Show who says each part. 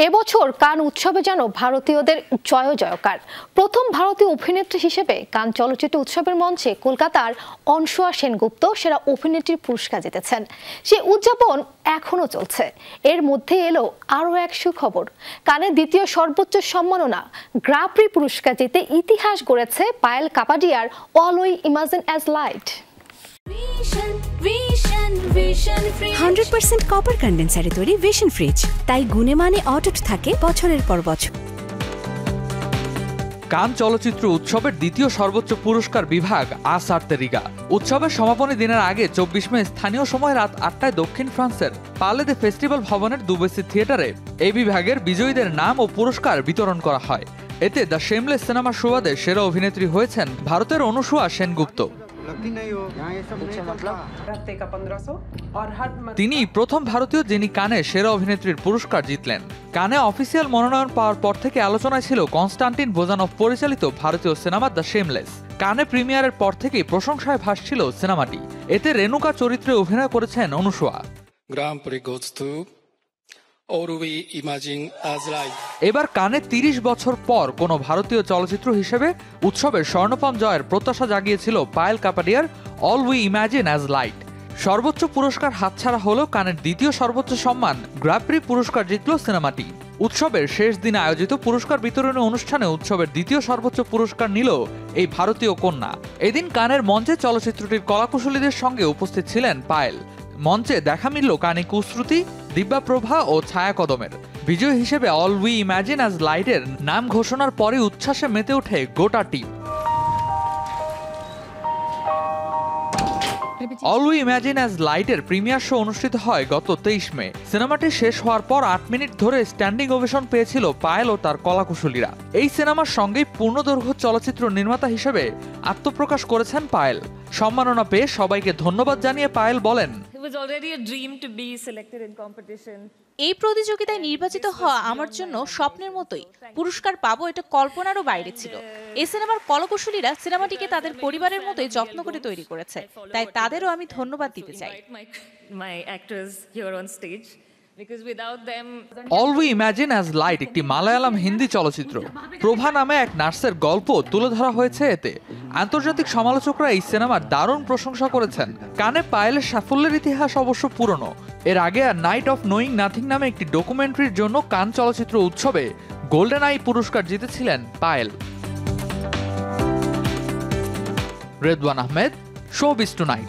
Speaker 1: এবছর কান উৎসবে যেন ভারতীয়দের জয় জয়কার। প্রথম ভারতীয় অভিনেত্রী হিসেবে কান চলচ্চিত্র উৎসবের মঞ্চে কলকাতার অনসুয়া সেনগুপ্ত সেরা অভিনেত্রীর পুরস্কার জিতেছেন। সেই উদযাপন এখনো চলছে। এর মধ্যে এলো আরও এক সুখবর। কানের দ্বিতীয় সর্বোচ্চ সম্মাননা গ্র্যাঁ প্রি পুরস্কার জিতে ইতিহাস গড়েছে পায়েল কাপাডিয়ার All We Imagine as Light.
Speaker 2: 100% copper কন্ডেন্সারে তৈরি ভিশন ফ্রিজ, তাই গুণে মানে অটুট থাকে বছরের পর বছর।
Speaker 3: কান চলচ্চিত্র উৎসবের দ্বিতীয় সর্বোচ্চ পুরস্কার বিভাগ আসার্তেরিগা উৎসবের সমাপনী দিনের আগে 24 মে স্থানীয় সময় রাত 8টায় দক্ষিণ ফ্রান্সের পালে দে ফেস্টিভ্যাল ভবনের দুবেসি থিয়েটারে এই বিভাগের বিজয়ীদের নাম ও পুরস্কার বিতরণ করা হয়। এতে দ্য শেমলেস সিনেমার সুবাদে সেরা অভিনেত্রী হয়েছেন ভারতের অনুসুয়া সেনগুপ্ত। তিনি প্রথম ভারতীয় যিনি কানে সেরা অভিনেত্রীর পুরস্কার জিতলেন। কানে অফিসিয়াল মনোনয়ন পাওয়ার পর থেকে আলোচনায় ছিল কনস্টান্টিন বোজানভ পরিচালিত ভারতীয় সিনেমা দ্য শেমলেস। কানে প্রিমিয়ারের পর থেকেই প্রশংসায় ভাসছিল সিনেমাটি। এতে রেণুকা চরিত্রে অভিনয় করেছেন অনুসুয়া। এবার কানে 30 বছর পর কোনো ভারতীয় চলচ্চিত্র হিসেবে উৎসবের স্বর্ণপম জয়ের প্রত্যাশা জাগিয়েছিল পায়েল কাপাডিয়ার All We Imagine as Light. সর্বোচ্চ পুরস্কার হাতছাড়া হলো কানের দ্বিতীয় সর্বোচ্চ সম্মান গ্র্যাঁ প্রি পুরস্কার জিতল সিনেমাটি। উৎসবের শেষ দিনে আয়োজিত পুরস্কার বিতরণী অনুষ্ঠানে উৎসবের দ্বিতীয় সর্বোচ্চ পুরস্কার নিল এই ভারতীয় কন্যা। এদিন কানের মঞ্চে চলচ্চিত্রটির কলাকুশলীদের সঙ্গে উপস্থিত ছিলেন পায়েল। মঞ্চে দেখা মিলল কানে কুশ্রুতি, দিব্যাপ্রভা ও ছায়া কদমের। বিজয়ী হিসেবে অল উই ইমাজিন অ্যাজ লাইটের নাম ঘোষণার পরে উচ্ছ্বাসে মেতে ওঠে গোটা team. All We Imagine as লাইটের প্রিমিয়ার শো অনুষ্ঠিত হয় গত 23 মে। সিনেমাটি শেষ হওয়ার পর 8 মিনিট ধরে স্ট্যান্ডিং ওভেশন পেয়েছিল পায়েল ও তার কলাকুশলীরা। এই সিনেমার সঙ্গেই পূর্ণদৈর্ঘ্য চলচ্চিত্র নির্মাতা হিসেবে আত্মপ্রকাশ করেছেন পায়েল। সম্মাননা পেয়ে সবাইকে ধন্যবাদ জানিয়ে পায়েল বলেন,
Speaker 4: এই প্রতিযোগিতায় নির্বাচিত হওয়া আমার জন্য স্বপ্নের মতোই। পুরস্কার পাবো এটা কল্পনারও বাইরে ছিল। এই সিনেমার কলাকুশলীরা সিনেমাটিকে তাদের পরিবারের মতোই যত্ন করে তৈরি করেছে, তাই তাদেরও আমি ধন্যবাদ দিতে চাই।
Speaker 3: All We Imagine as light একটি মালায়ালাম হিন্দি চলচ্চিত্র। প্রভা নামে এক নার্সের গল্প তুলে ধরা হয়েছে এতে। আন্তর্জাতিক সমালোচকরা এই সিনেমার দারুণ প্রশংসা করেছেন। কানে পায়েলের সাফল্যের ইতিহাস অবশ্য পুরনো। এর আগে নাইট অফ নোয়িং নাথিং নামে একটি ডকুমেন্টারির জন্য কান চলচ্চিত্র উৎসবে গোল্ডেন আই পুরস্কার জিতেছিলেন পায়েল। Redwan Ahmed, showbiz tonight.